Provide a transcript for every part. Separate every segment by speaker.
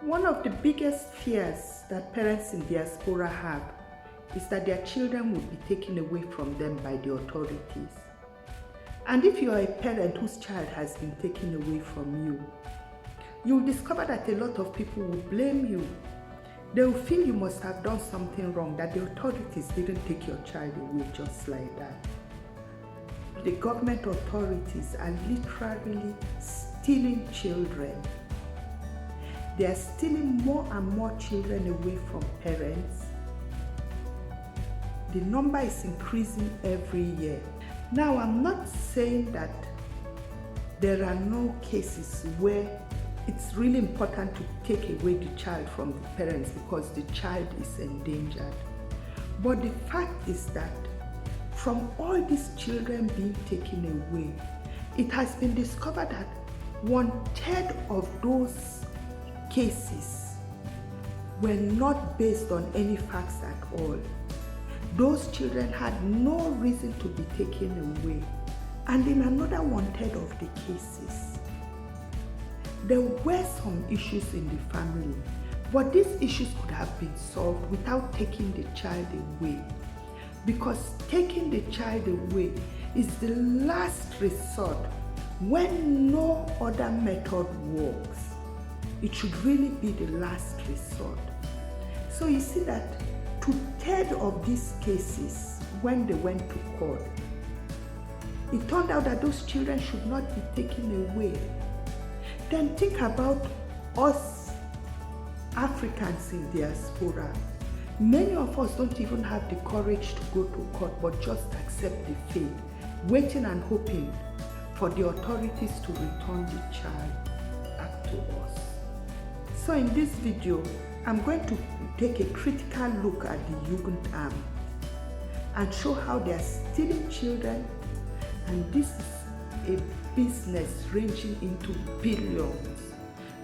Speaker 1: One of the biggest fears that parents in diaspora have is that their children will be taken away from them by the authorities. And if you are a parent whose child has been taken away from you, you'll discover that a lot of people will blame you. They will feel you must have done something wrong, that the authorities didn't take your child away just like that. The government authorities are literally stealing children. They are stealing more and more children away from parents. The number is increasing every year. Now, I'm not saying that there are no cases where it's really important to take away the child from the parents because the child is endangered. But the fact is that from all these children being taken away, it has been discovered that 1/3 of those cases were not based on any facts at all. Those children had no reason to be taken away. And in another 1/3 of the cases, there were some issues in the family, but these issues could have been solved without taking the child away. Because taking the child away is the last resort when no other method works. It should really be the last resort. So you see that 2/3 of these cases, when they went to court, it turned out that those children should not be taken away. Then think about us Africans in diaspora. Many of us don't even have the courage to go to court, but just accept the fate, waiting and hoping for the authorities to return the child back to us. So in this video, I'm going to take a critical look at the Jugendamt and show how they are stealing children, and this is a business ranging into billions.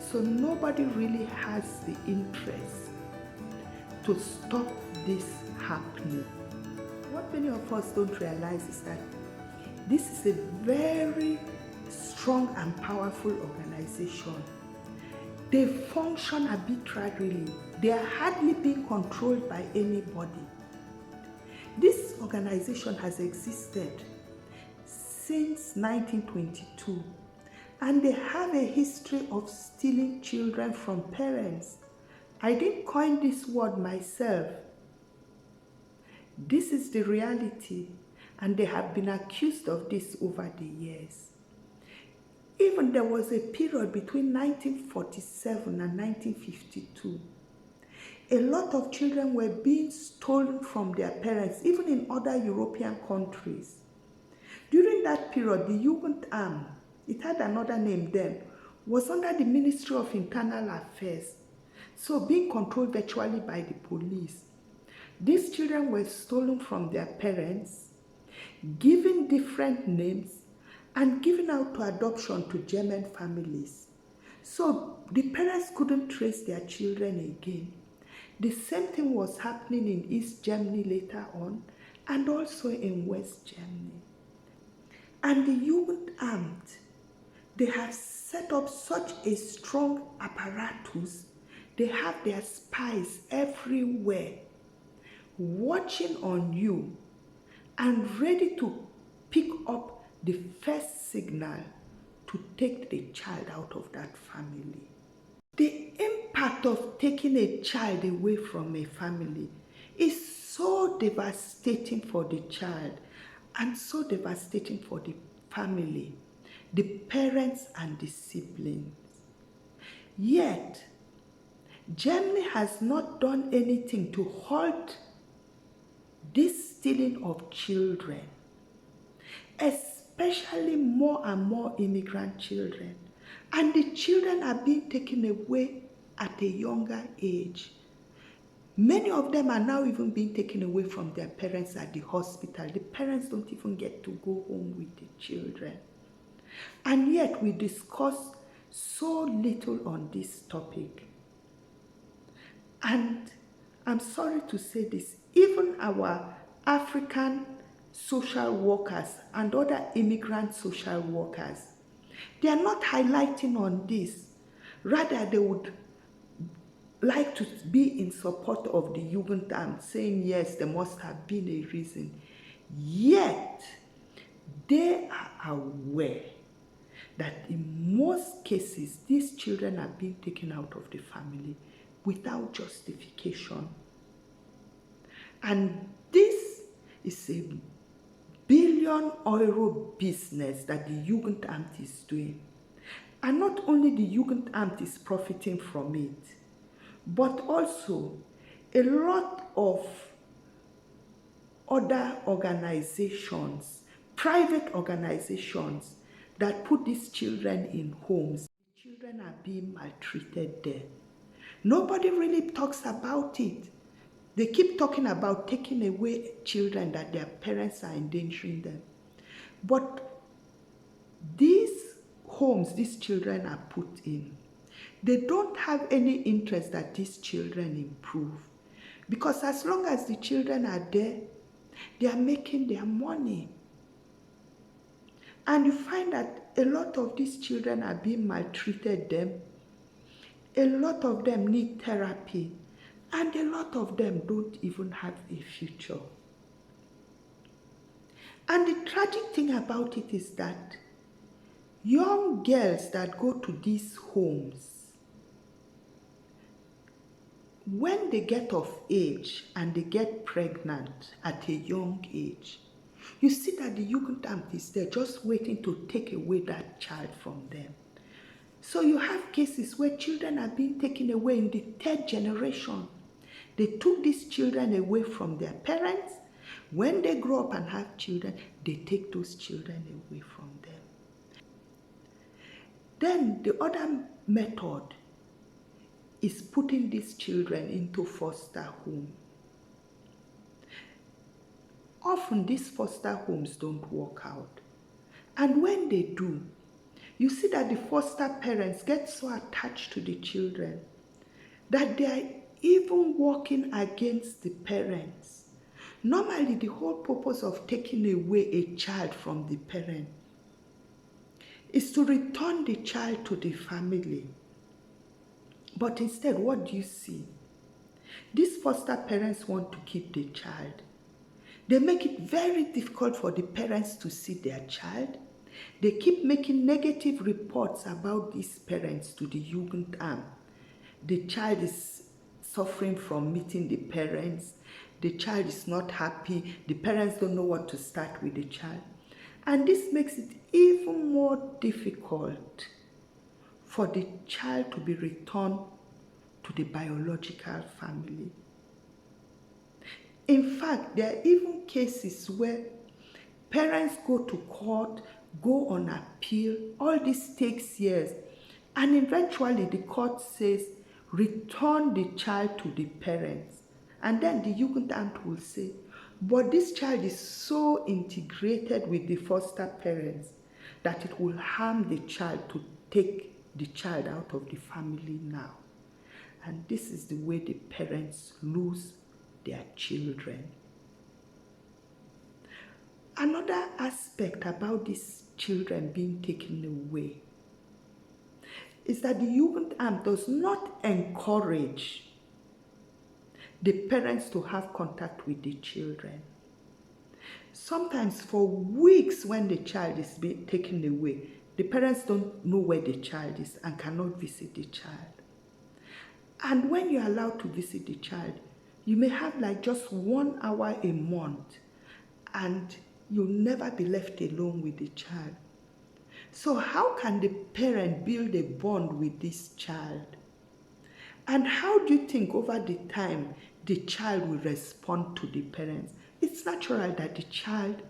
Speaker 1: So nobody really has the interest to stop this happening. What many of us don't realize is that this is a very strong and powerful organization. They function arbitrarily. They are hardly being controlled by anybody. This organization has existed since 1922, and they have a history of stealing children from parents. I didn't coin this word myself. This is the reality, and they have been accused of this over the years. Even there was a period between 1947 and 1952. A lot of children were being stolen from their parents, even in other European countries. During that period, the Jugendamt, it had another name then, was under the Ministry of Internal Affairs, so being controlled virtually by the police. These children were stolen from their parents, given different names, and given out to adoption to German families. So the parents couldn't trace their children again. The same thing was happening in East Germany later on, and also in West Germany. And the Jugendamt, they have set up such a strong apparatus. They have their spies everywhere, watching on you and ready to pick up the first signal to take the child out of that family. The impact of taking a child away from a family is so devastating for the child and so devastating for the family, the parents and the siblings. Yet, Germany has not done anything to halt this stealing of children, especially more and more immigrant children. And the children are being taken away at a younger age. Many of them are now even being taken away from their parents at the hospital. The parents don't even get to go home with the children. And yet we discuss so little on this topic. And I'm sorry to say this, even our African social workers and other immigrant social workers, they are not highlighting on this. Rather, they would like to be in support of the Jugendamt, saying yes, there must have been a reason. Yet, they are aware that in most cases, these children are being taken out of the family without justification. And this is a billion-euro business that the Jugendamt is doing. And not only the Jugendamt is profiting from it, but also a lot of other organizations, private organizations that put these children in homes. The children are being maltreated there. Nobody really talks about it. They keep talking about taking away children, that their parents are endangering them. But these homes these children are put in, they don't have any interest that these children improve. Because as long as the children are there, they are making their money. And you find that a lot of these children are being maltreated them. A lot of them need therapy. And a lot of them don't even have a future. And the tragic thing about it is that young girls that go to these homes, when they get of age and they get pregnant at a young age, you see that the Jugendamt is there just waiting to take away that child from them. So you have cases where children are being taken away in the third generation. They took these children away from their parents. When they grow up and have children, they take those children away from them. Then the other method is putting these children into foster home. Often these foster homes don't work out. And when they do, you see that the foster parents get so attached to the children that they are even working against the parents. Normally, the whole purpose of taking away a child from the parent is to return the child to the family. But instead, what do you see? These foster parents want to keep the child. They make it very difficult for the parents to see their child. They keep making negative reports about these parents to the Jugendamt. The child is suffering from meeting the parents. The child is not happy. The parents don't know what to start with the child. And this makes it even more difficult for the child to be returned to the biological family. In fact, there are even cases where parents go to court, go on appeal. All this takes years. And eventually the court says, return the child to the parents. And then the Jugendamt will say, but this child is so integrated with the foster parents that it will harm the child to take the child out of the family now. And this is the way the parents lose their children. Another aspect about these children being taken away is that the Jugendamt does not encourage the parents to have contact with the children. Sometimes for weeks when the child is being taken away, the parents don't know where the child is and cannot visit the child. And when you're allowed to visit the child, you may have like just 1 hour a month and you'll never be left alone with the child. So how can the parent build a bond with this child? And how do you think over the time the child will respond to the parents? It's natural that the child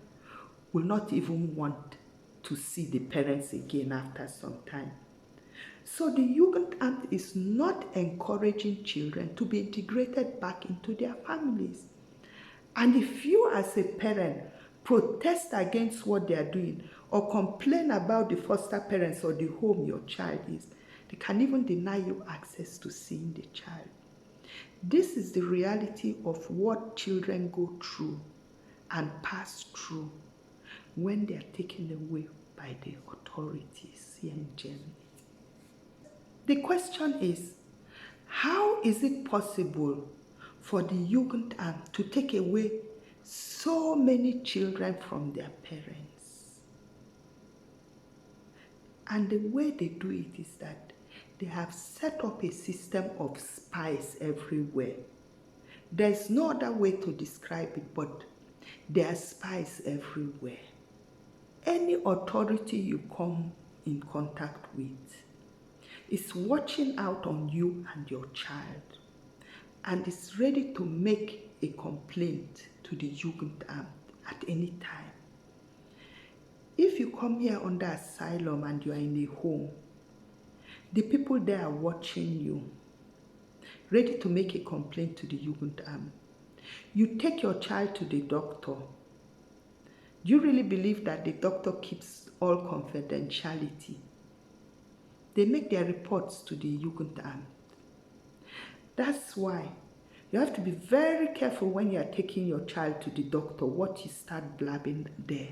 Speaker 1: will not even want to see the parents again after some time. So the Jugendamt is not encouraging children to be integrated back into their families. And if you as a parent protest against what they are doing or complain about the foster parents or the home your child is, they can even deny you access to seeing the child. This is the reality of what children go through and pass through when they are taken away by the authorities here in Germany. The question is, How is it possible for the Jugendamt to take away so many children from their parents? And the way they do it is that they have set up a system of spies everywhere. There's no other way to describe it, but there are spies everywhere. Any authority you come in contact with is watching out on you and your child, and is ready to make a complaint to the Jugendamt at any time. If you come here under asylum and you are in a home, the people there are watching you, ready to make a complaint to the Jugendamt. You take your child to the doctor. Do you really believe that the doctor keeps all confidentiality? They make their reports to the Jugendamt. That's why you have to be very careful when you are taking your child to the doctor, what you start blabbing there.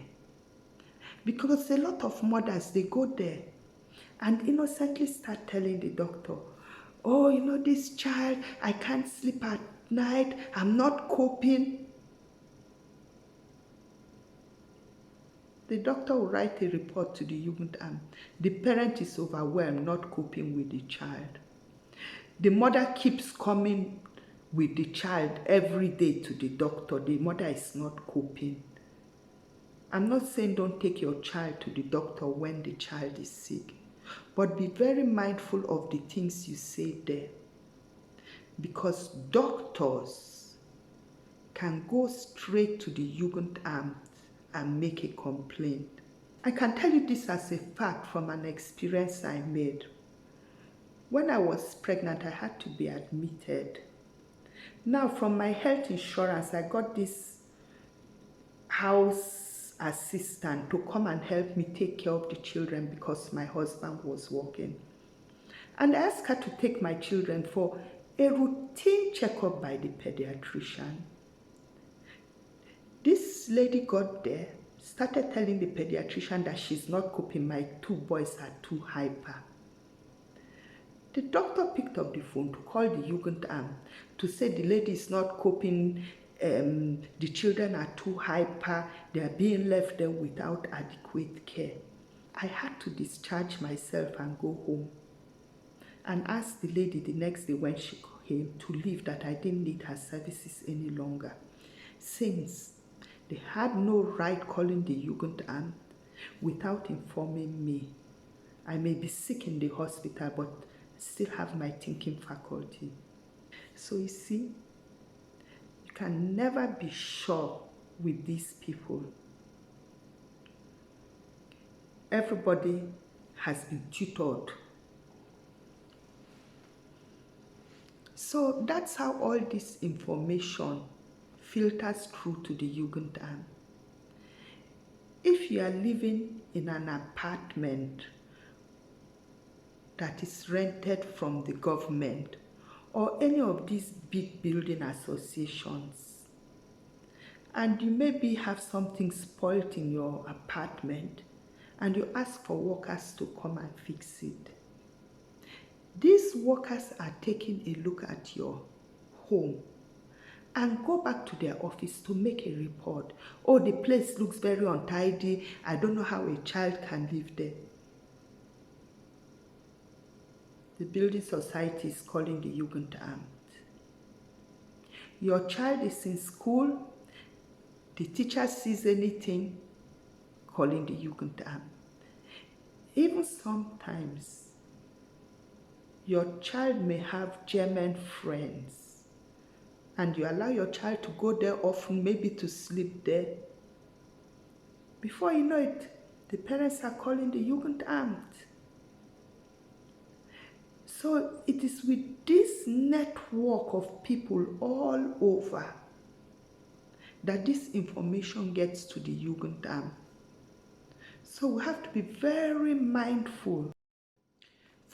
Speaker 1: Because a lot of mothers, they go there and innocently start telling the doctor, oh, you know, this child, I can't sleep at night, I'm not coping. The doctor will write a report to the Jugendamt. The parent is overwhelmed, not coping with the child. The mother keeps coming with the child every day to the doctor. The mother is not coping. I'm not saying don't take your child to the doctor when the child is sick, but be very mindful of the things you say there, because doctors can go straight to the Jugendamt and make a complaint. I can tell you this as a fact from an experience I made. When I was pregnant, I had to be admitted. Now, from my health insurance, I got this house assistant to come and help me take care of the children because my husband was working. And I asked her to take my children for a routine checkup by the pediatrician. This lady got there, started telling the pediatrician that she's not coping, my 2 boys are too hyper. The doctor picked up the phone to call the Jugendamt to say the lady is not coping, the children are too hyper, they are being left there without adequate care. I had to discharge myself and go home and ask the lady the next day when she came to leave, that I didn't need her services any longer, since they had no right calling the Jugendamt without informing me. I may be sick in the hospital, but still have my thinking faculty. So you see, you can never be sure with these people. Everybody has been tutored. So that's how all this information filters through to the Jugendamt. If you are living in an apartment that is rented from the government or any of these big building associations, and you maybe have something spoiled in your apartment and you ask for workers to come and fix it, these workers are taking a look at your home and go back to their office to make a report. Oh, the place looks very untidy. I don't know how a child can live there. The building society is calling the Jugendamt. Your child is in school, the teacher sees anything, calling the Jugendamt. Even sometimes, your child may have German friends, and you allow your child to go there often, maybe to sleep there. Before you know it, the parents are calling the Jugendamt. So it is with this network of people all over that this information gets to the Jugendamt. So we have to be very mindful.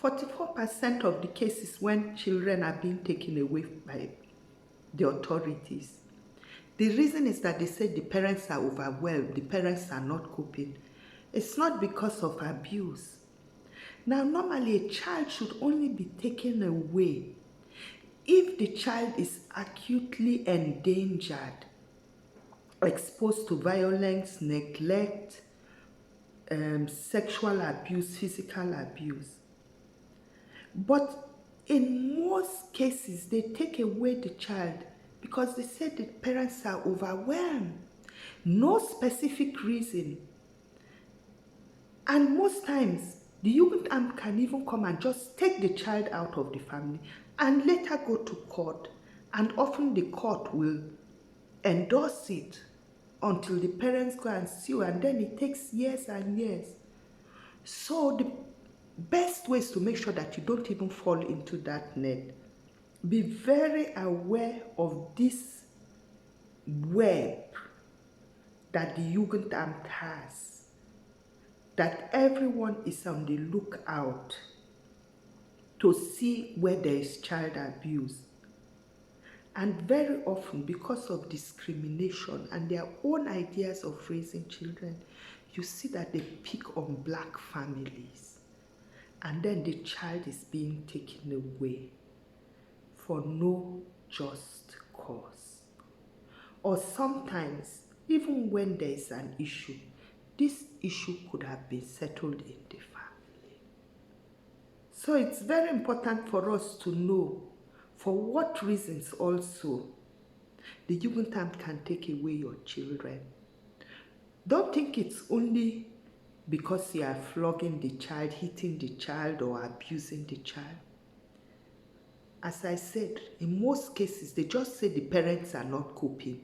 Speaker 1: 44% of the cases when children are being taken away by the authorities, the reason is that they say the parents are overwhelmed, the parents are not coping. It's not because of abuse. Now, normally a child should only be taken away If the child is acutely endangered, exposed to violence, neglect, sexual abuse, physical abuse. But in most cases, they take away the child because they say the parents are overwhelmed. No specific reason. And most times, the Jugendamt can even come and just take the child out of the family and later go to court. And often the court will endorse it until the parents go and sue, and then it takes years and years. So the best way is to make sure that you don't even fall into that net. Be very aware of this web that the Jugendamt has, that everyone is on the lookout to see where there is child abuse. And very often, because of discrimination and their own ideas of raising children, you see that they pick on black families. And then the child is being taken away for no just cause. Or sometimes, even when there is an issue, this issue could have been settled in the family. So it's very important for us to know for what reasons also the Jugendamt can take away your children. Don't think it's only because you are flogging the child, hitting the child, or abusing the child. As I said, in most cases, they just say the parents are not coping.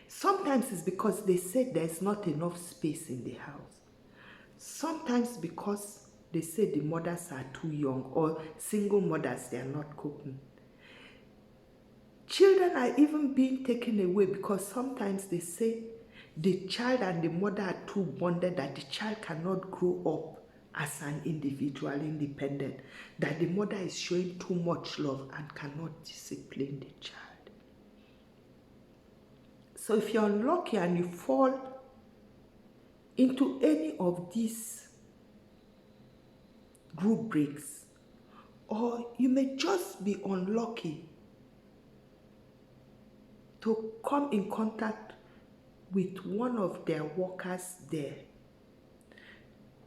Speaker 1: Sometimes it's because they say there's not enough space in the house. Sometimes because they say the mothers are too young, or single mothers, they are not coping. Children are even being taken away because sometimes they say the child and the mother are too bonded that the child cannot grow up as an individual, independent, that the mother is showing too much love and cannot discipline the child. So if you're unlucky and you fall into any of these group breaks, or you may just be unlucky to come in contact with one of their workers there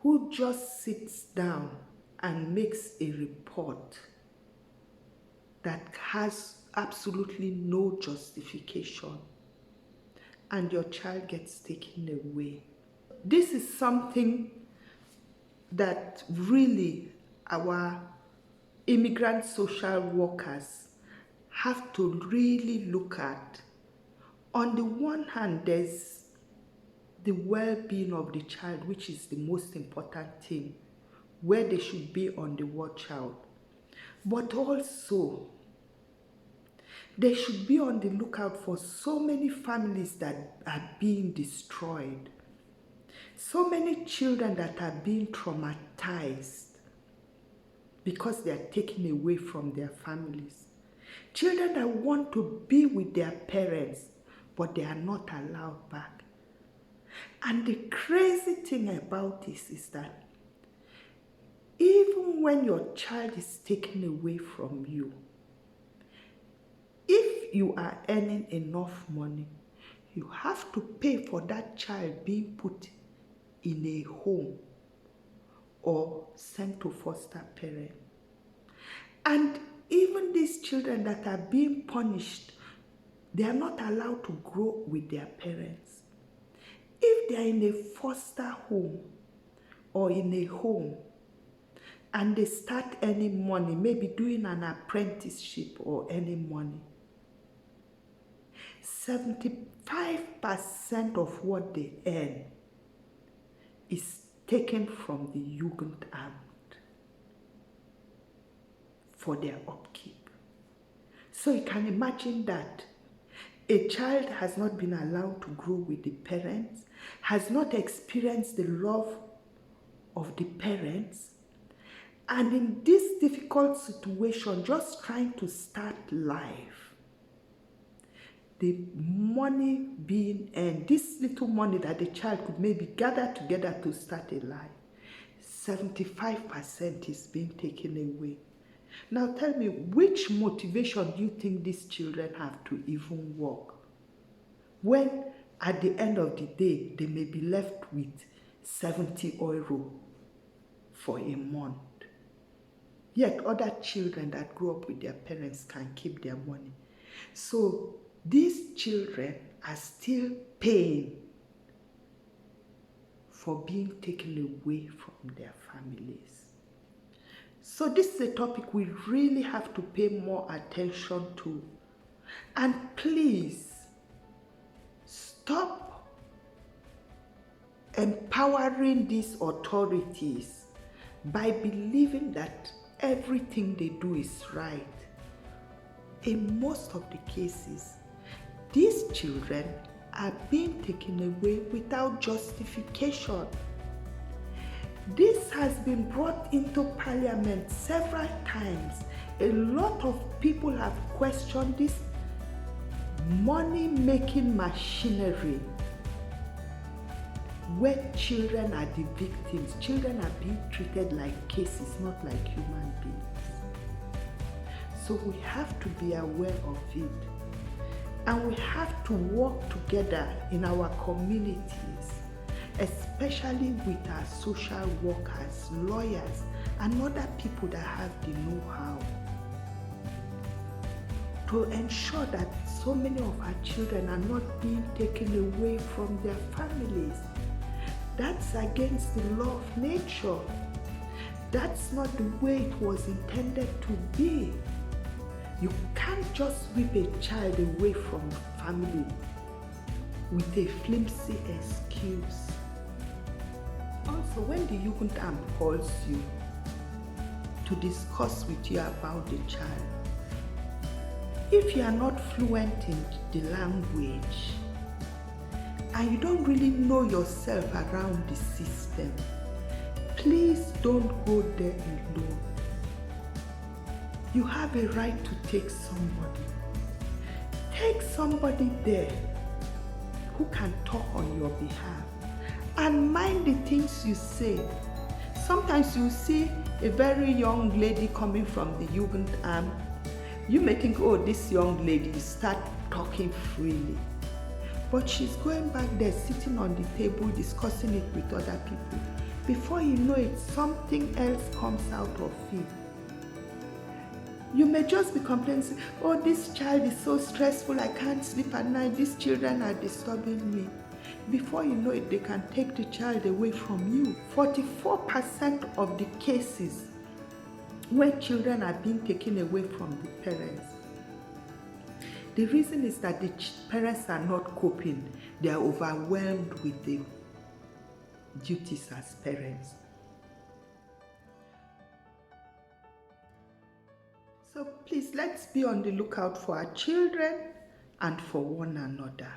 Speaker 1: who just sits down and makes a report that has absolutely no justification, and your child gets taken away. This is something that really our immigrant social workers have to really look at. On the one hand, there's the well-being of the child, which is the most important thing, where they should be on the watch out. But also, they should be on the lookout for so many families that are being destroyed, so many children that are being traumatized because they are taken away from their families. Children that want to be with their parents, but they are not allowed back. And the crazy thing about this is that even when your child is taken away from you, if you are earning enough money, you have to pay for that child being put in a home or sent to foster parent. And even these children that are being punished, they are not allowed to grow with their parents. If they are in a foster home or in a home and they start earning money, maybe doing an apprenticeship or earning money, 75% of what they earn is taken from the Jugendamt for their upkeep. So you can imagine that a child has not been allowed to grow with the parents, has not experienced the love of the parents, and in this difficult situation, just trying to start life, the money being earned, this little money that the child could maybe gather together to start a life, 75% is being taken away. Now tell me, which motivation do you think these children have to even work? When at the end of the day, they may be left with 70 euro for a month. Yet other children that grow up with their parents can keep their money. So these children are still paying for being taken away from their families. So this is a topic we really have to pay more attention to. And please, stop empowering these authorities by believing that everything they do is right. In most of the cases, these children are being taken away without justification. This has been brought into Parliament several times. A lot of people have questioned this money-making machinery where children are the victims. Children are being treated like cases, not like human beings. So we have to be aware of it. And we have to work together in our communities, especially with our social workers, lawyers, and other people that have the know-how, to ensure that so many of our children are not being taken away from their families. That's against the law of nature. That's not the way it was intended to be. You can't just rip a child away from family with a flimsy excuse. Also, when the Jugendamt calls you to discuss with you about the child, if you are not fluent in the language and you don't really know yourself around the system, please don't go there alone. You have a right to take somebody. Take somebody there who can talk on your behalf and mind the things you say. Sometimes you see a very young lady coming from the Jugendamt. You may think, oh, this young lady, you start talking freely. But she's going back there, sitting on the table, discussing it with other people. Before you know it, something else comes out of it. You may just be complaining, oh, this child is so stressful, I can't sleep at night, these children are disturbing me. Before you know it, they can take the child away from you. 44% of the cases where children are being taken away from the parents, the reason is that the parents are not coping. They are overwhelmed with the duties as parents. So please, let's be on the lookout for our children and for one another.